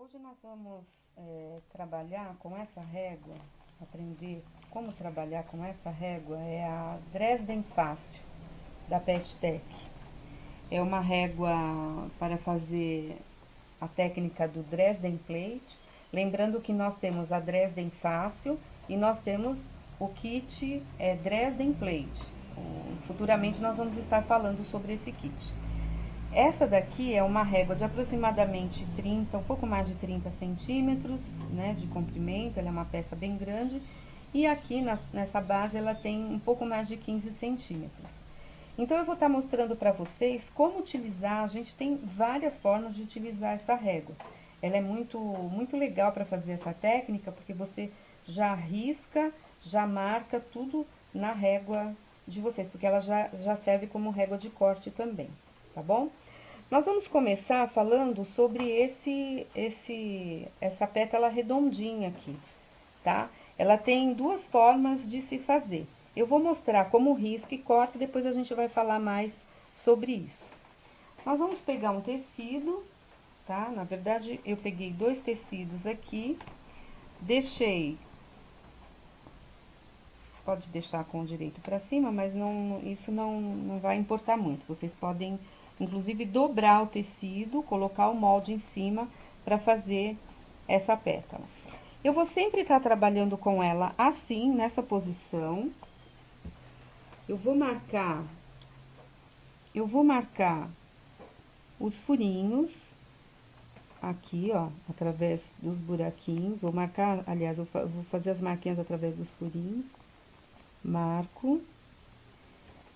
Hoje nós vamos trabalhar com essa régua, aprender como trabalhar com essa régua, é a Dresden Fácil, da PetTech. É uma régua para fazer a técnica do Dresden Plate, lembrando que nós temos a Dresden Fácil e nós temos o kit Dresden Plate. Futuramente nós vamos estar falando sobre esse kit. Essa daqui é uma régua de aproximadamente 30, um pouco mais de 30 centímetros, né, de comprimento, ela é uma peça bem grande. E aqui nessa base ela tem um pouco mais de 15 centímetros. Então eu vou estar mostrando para vocês como utilizar, a gente tem várias formas de utilizar essa régua. Ela é muito legal para fazer essa técnica, porque você já risca, já marca tudo na régua de vocês, porque ela já serve como régua de corte também. Tá bom? Nós vamos começar falando sobre essa pétala redondinha aqui, tá? Ela tem duas formas de se fazer. Eu vou mostrar como risca e corta e depois a gente vai falar mais sobre isso. Nós vamos pegar um tecido, tá? Na verdade, eu peguei dois tecidos aqui, deixei... Pode deixar com o direito para cima, mas isso não vai importar muito. Vocês podem, inclusive, dobrar o tecido, colocar o molde em cima para fazer essa pétala. Eu vou sempre estar trabalhando com ela assim, nessa posição. Eu vou marcar os furinhos aqui, ó, através dos buraquinhos. Vou marcar, aliás, eu vou fazer as marquinhas através dos furinhos. Marco.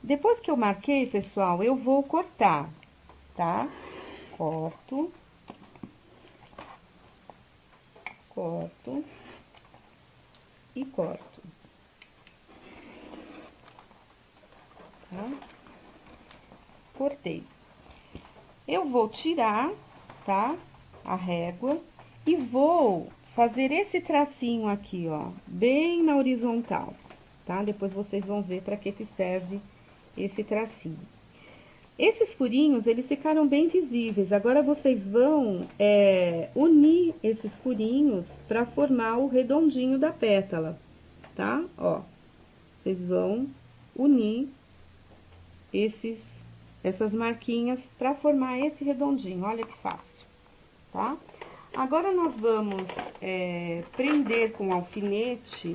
Depois que eu marquei, pessoal, eu vou cortar, tá? Corto. Corto. E corto. Tá? Cortei. Eu vou tirar, tá? A régua e vou fazer esse tracinho aqui, ó, bem na horizontal, tá? Depois vocês vão ver para que serve esse tracinho. Esses furinhos, eles ficaram bem visíveis. Agora, vocês vão unir esses furinhos para formar o redondinho da pétala, tá? Ó, vocês vão unir essas marquinhas para formar esse redondinho. Olha que fácil, tá? Agora, nós vamos prender com alfinete.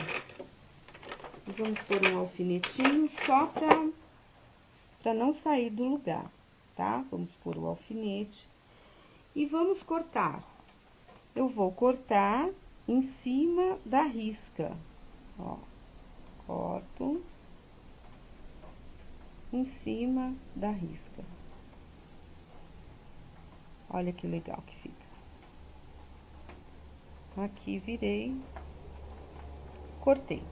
Nós vamos pôr um alfinetinho só para não sair do lugar, tá? Vamos pôr o alfinete e vamos cortar. Eu vou cortar em cima da risca, ó. Corto em cima da risca. Olha que legal que fica. Aqui virei, cortei.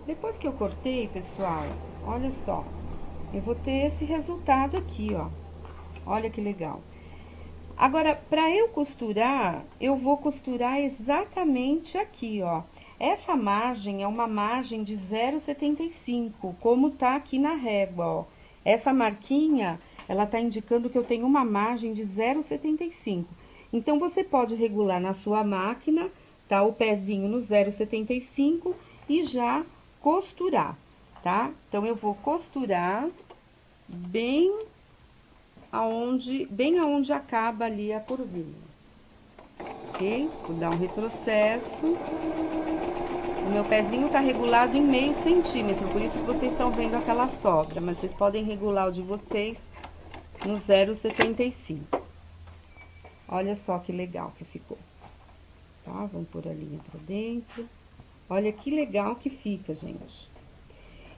Depois que eu cortei, pessoal, olha só, eu vou ter esse resultado aqui, ó. Olha que legal. Agora, para eu costurar, eu vou costurar exatamente aqui, ó. Essa margem é uma margem de 0,75, como tá aqui na régua, ó. Essa marquinha, ela tá indicando que eu tenho uma margem de 0,75. Então, você pode regular na sua máquina, tá? O pezinho no 0,75 e já costurar, tá? Então, eu vou costurar bem aonde acaba ali a curvinha, ok? Vou dar um retrocesso. O meu pezinho tá regulado em meio centímetro, por isso que vocês estão vendo aquela sobra, mas vocês podem regular o de vocês no 0,75. Olha só que legal que ficou, tá? Vamos pôr a linha pra dentro. Olha que legal que fica, gente.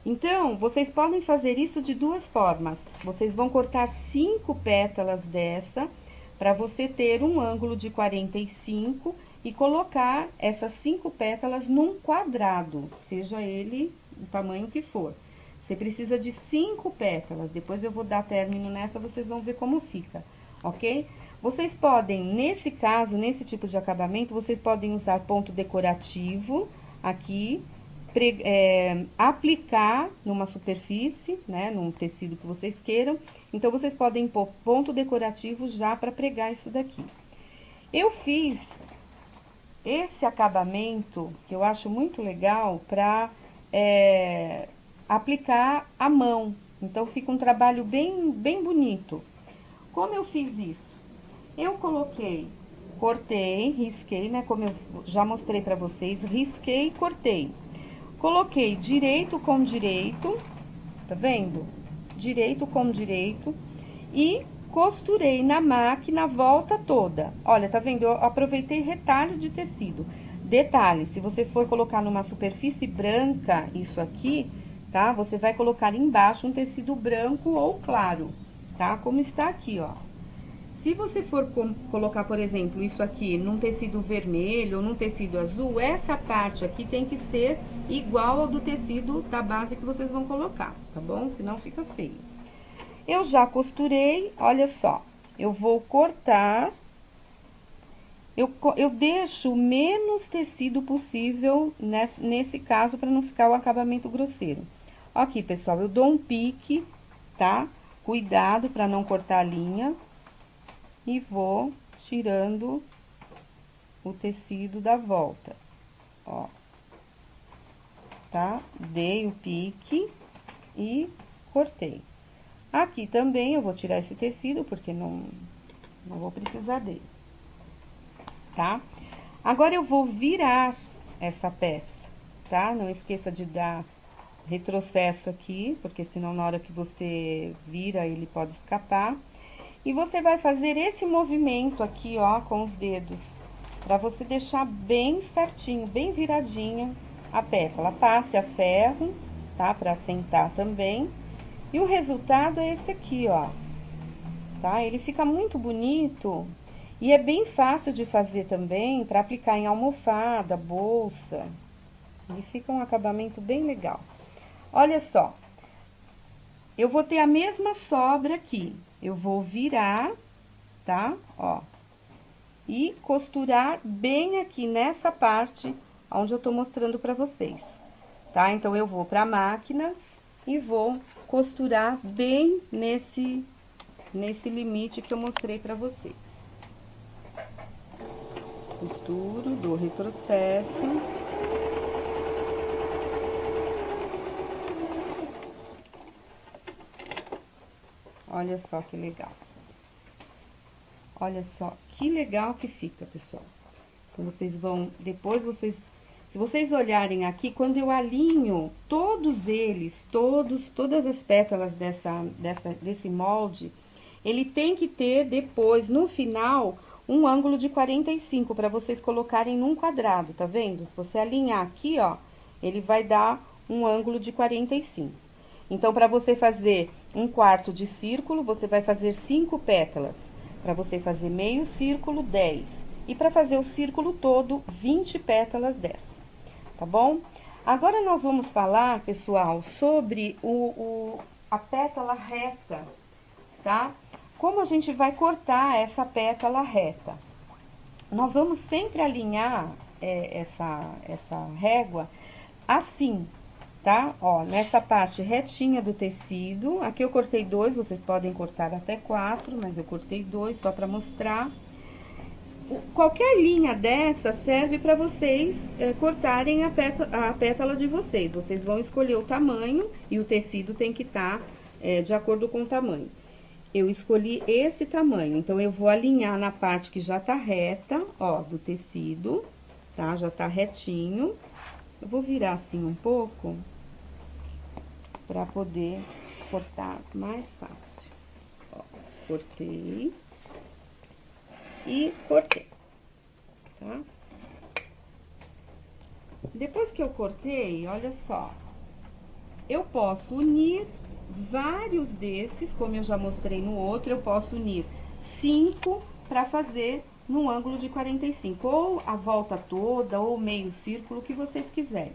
Então, vocês podem fazer isso de duas formas. Vocês vão cortar 5 pétalas dessa, para você ter um ângulo de 45 e colocar essas 5 pétalas num quadrado, seja ele o tamanho que for. Você precisa de 5 pétalas, depois eu vou dar término nessa, vocês vão ver como fica, ok? Vocês podem, nesse caso, nesse tipo de acabamento, vocês podem usar ponto decorativo aqui, aplicar numa superfície, né, num tecido que vocês queiram. Então, vocês podem pôr ponto decorativo já para pregar isso daqui. Eu fiz esse acabamento, que eu acho muito legal, para aplicar à mão. Então, fica um trabalho bem bonito. Como eu fiz isso? Eu coloquei, cortei, risquei, né? Como eu já mostrei pra vocês, risquei e cortei. Coloquei direito com direito, tá vendo? Direito com direito e costurei na máquina a volta toda. Olha, tá vendo? Eu aproveitei retalho de tecido. Detalhe, se você for colocar numa superfície branca isso aqui, tá? Você vai colocar embaixo um tecido branco ou claro, tá? Como está aqui, ó. Se você for colocar, por exemplo, isso aqui num tecido vermelho ou num tecido azul, essa parte aqui tem que ser igual ao do tecido da base que vocês vão colocar, tá bom? Senão fica feio. Eu já costurei, olha só, eu vou cortar, eu deixo o menos tecido possível nesse caso, para não ficar o acabamento grosseiro. Aqui, pessoal, eu dou um pique, tá? Cuidado para não cortar a linha. E vou tirando o tecido da volta, ó. Tá? Dei o pique e cortei. Aqui também eu vou tirar esse tecido, porque não vou precisar dele, tá? Agora, eu vou virar essa peça, tá? Não esqueça de dar retrocesso aqui, porque senão na hora que você vira, ele pode escapar. E você vai fazer esse movimento aqui, ó, com os dedos, pra você deixar bem certinho, bem viradinha a pétala. Passe a ferro, tá? Pra assentar também. E o resultado é esse aqui, ó, tá? Ele fica muito bonito e é bem fácil de fazer também pra aplicar em almofada, bolsa. Ele fica um acabamento bem legal. Olha só, eu vou ter a mesma sobra aqui. Eu vou virar, tá? Ó. E costurar bem aqui nessa parte onde eu tô mostrando pra vocês, tá? Então, eu vou pra máquina e vou costurar bem nesse limite que eu mostrei pra vocês. Costuro, dou retrocesso. Olha só que legal. Olha só que legal que fica, pessoal. Então, vocês vão, depois se vocês olharem aqui, quando eu alinho todos eles, todas as pétalas desse molde, ele tem que ter depois, no final, um ângulo de 45, para vocês colocarem num quadrado, tá vendo? Se você alinhar aqui, ó, ele vai dar um ângulo de 45. Então, para você fazer um quarto de círculo, você vai fazer 5 pétalas. Para você fazer meio círculo, 10. E para fazer o círculo todo, 20 pétalas dessa, tá bom? Agora, nós vamos falar, pessoal, sobre a pétala reta, tá? Como a gente vai cortar essa pétala reta? Nós vamos sempre alinhar essa régua assim, tá? Ó, nessa parte retinha do tecido, aqui eu cortei 2, vocês podem cortar até 4, mas eu cortei 2 só pra mostrar. Qualquer linha dessa serve para vocês cortarem a pétala de vocês. Vocês vão escolher o tamanho e o tecido tem que estar de acordo com o tamanho. Eu escolhi esse tamanho, então eu vou alinhar na parte que já tá reta, ó, do tecido, tá? Já tá retinho. Eu vou virar assim um pouco pra poder cortar mais fácil. Ó, cortei e cortei, tá? Depois que eu cortei, olha só, eu posso unir vários desses, como eu já mostrei no outro, eu posso unir 5 para fazer num ângulo de 45, ou a volta toda, ou meio círculo, o que vocês quiserem.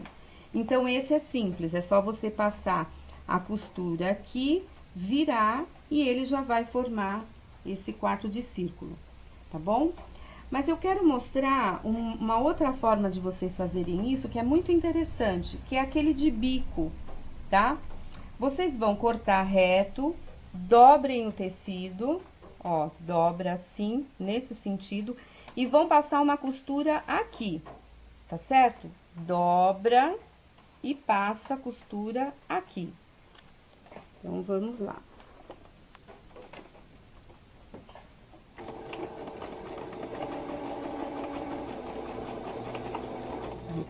Então, esse é simples, é só você passar a costura aqui, virar, e ele já vai formar esse quarto de círculo, tá bom? Mas eu quero mostrar uma outra forma de vocês fazerem isso, que é muito interessante, que é aquele de bico, tá? Vocês vão cortar reto, dobrem o tecido, ó, dobra assim, nesse sentido, e vão passar uma costura aqui, tá certo? Dobra e passa a costura aqui. Então, vamos lá.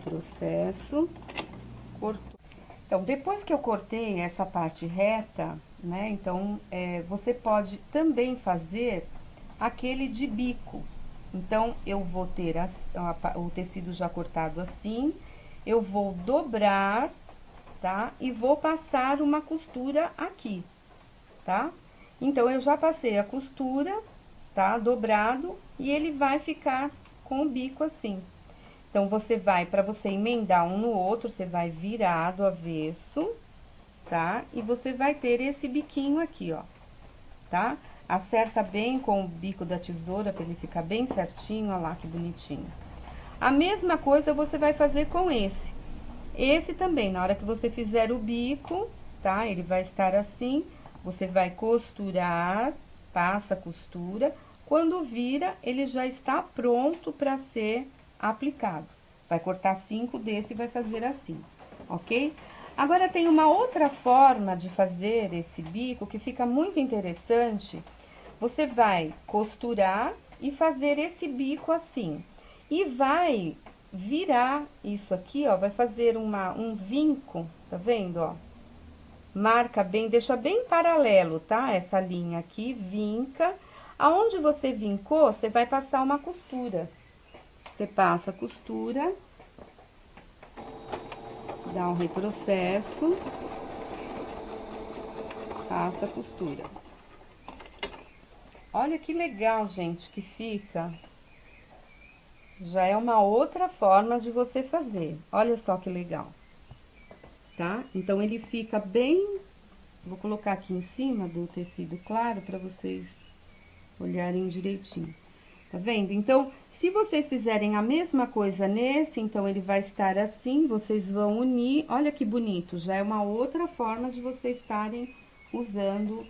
Processo, cortou. Então, depois que eu cortei essa parte reta, né, então, você pode também fazer aquele de bico. Então, eu vou ter o tecido já cortado assim, eu vou dobrar, tá? E vou passar uma costura aqui, tá? Então, eu já passei a costura, tá? Dobrado, e ele vai ficar com o bico assim. Então, para você emendar um no outro, você vai virar do avesso, tá? E você vai ter esse biquinho aqui, ó, tá? Acerta bem com o bico da tesoura, pra ele ficar bem certinho, ó lá que bonitinho. A mesma coisa você vai fazer com esse. Esse também, na hora que você fizer o bico, tá? Ele vai estar assim, você vai costurar, passa a costura. Quando vira, ele já está pronto para ser aplicado. Vai cortar 5 desse e vai fazer assim, ok? Agora, tem uma outra forma de fazer esse bico que fica muito interessante. Você vai costurar e fazer esse bico assim. E vai virar isso aqui, ó, vai fazer um vinco, tá vendo, ó? Marca bem, deixa bem paralelo, tá? Essa linha aqui, vinca. Aonde você vincou, você vai passar uma costura. Você passa a costura, dá um retrocesso, passa a costura. Olha que legal, gente, que fica. Já é uma outra forma de você fazer. Olha só que legal, tá? Então, ele fica bem... Vou colocar aqui em cima do tecido claro para vocês olharem direitinho. Tá vendo? Então, se vocês fizerem a mesma coisa nesse, então, ele vai estar assim, vocês vão unir. Olha que bonito, já é uma outra forma de vocês estarem usando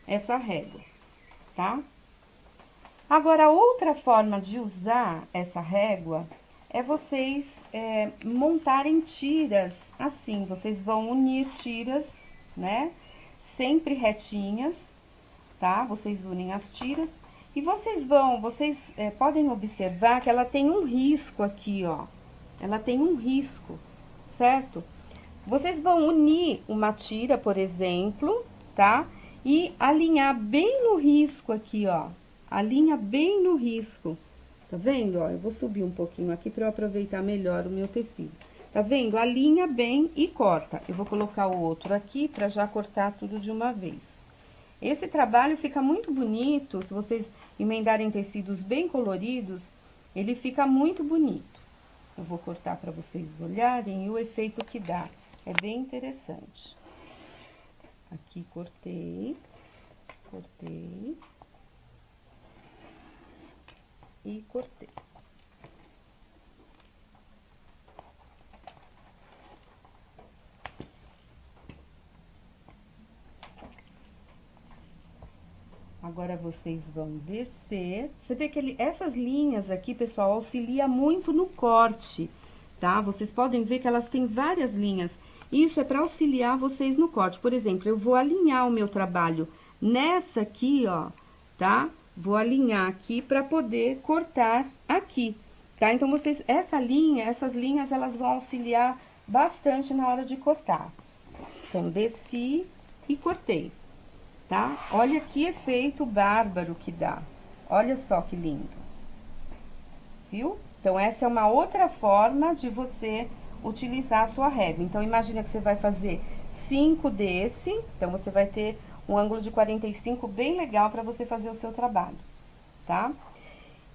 essa régua, tá? Agora, outra forma de usar essa régua é vocês montarem tiras assim. Vocês vão unir tiras, né? Sempre retinhas, tá? Vocês unem as tiras e vocês podem observar que ela tem um risco aqui, ó. Ela tem um risco, certo? Vocês vão unir uma tira, por exemplo, tá? E alinhar bem no risco aqui, ó. Alinha bem no risco. Tá vendo, ó? Eu vou subir um pouquinho aqui para eu aproveitar melhor o meu tecido. Tá vendo? Alinha bem e corta. Eu vou colocar o outro aqui para já cortar tudo de uma vez. Esse trabalho fica muito bonito, se vocês emendarem tecidos bem coloridos, ele fica muito bonito. Eu vou cortar para vocês olharem o efeito que dá. É bem interessante. Aqui cortei e cortei. Agora, vocês vão descer. Você vê que essas linhas aqui, pessoal, auxilia muito no corte, tá? Vocês podem ver que elas têm várias linhas. Isso é para auxiliar vocês no corte. Por exemplo, eu vou alinhar o meu trabalho nessa aqui, ó, tá? Vou alinhar aqui para poder cortar aqui, tá? Então, essas linhas, elas vão auxiliar bastante na hora de cortar. Então, desci e cortei, tá? Olha que efeito bárbaro que dá. Olha só que lindo. Viu? Então, essa é uma outra forma de você utilizar a sua régua. Então, imagina que você vai fazer 5 desse, então, você vai ter um ângulo de 45 bem legal para você fazer o seu trabalho, tá?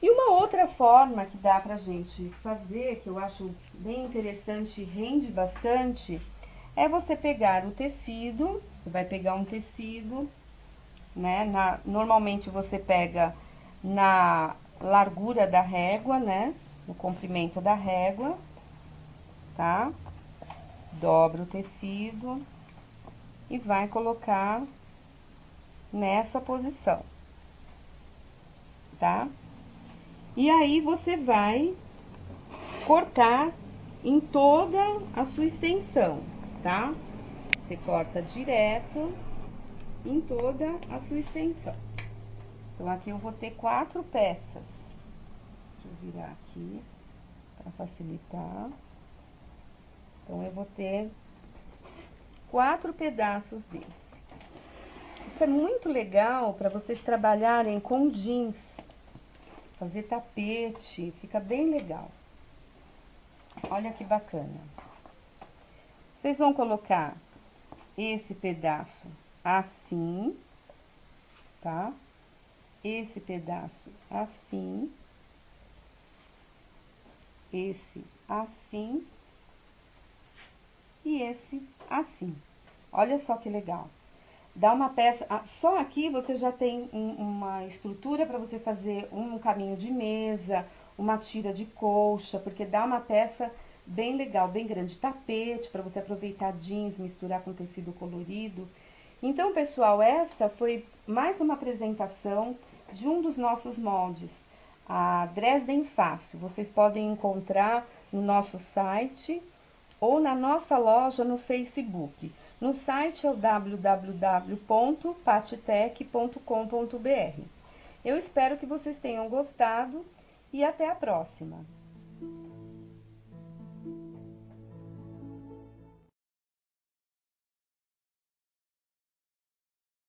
E uma outra forma que dá pra gente fazer, que eu acho bem interessante e rende bastante, é você pegar o tecido, você vai pegar um tecido, né? Normalmente você pega na largura da régua, né? No comprimento da régua, tá? Dobra o tecido e vai colocar nessa posição, tá? E aí, você vai cortar em toda a sua extensão, tá? Você corta direto em toda a sua extensão. Então, aqui eu vou ter 4 peças. Deixa eu virar aqui para facilitar. Então, eu vou ter 4 pedaços desse. Isso é muito legal para vocês trabalharem com jeans, fazer tapete, fica bem legal. Olha que bacana. Vocês vão colocar esse pedaço assim, tá? Esse pedaço assim, esse assim e esse assim. Olha só que legal. Dá uma peça, só aqui você já tem uma estrutura para você fazer um caminho de mesa, uma tira de colcha, porque dá uma peça bem legal, bem grande. Tapete, para você aproveitar jeans, misturar com tecido colorido. Então, pessoal, essa foi mais uma apresentação de um dos nossos moldes, a Dresden Fácil. Vocês podem encontrar no nosso site ou na nossa loja no Facebook. No site é o www.patitec.com.br. Eu espero que vocês tenham gostado e até a próxima!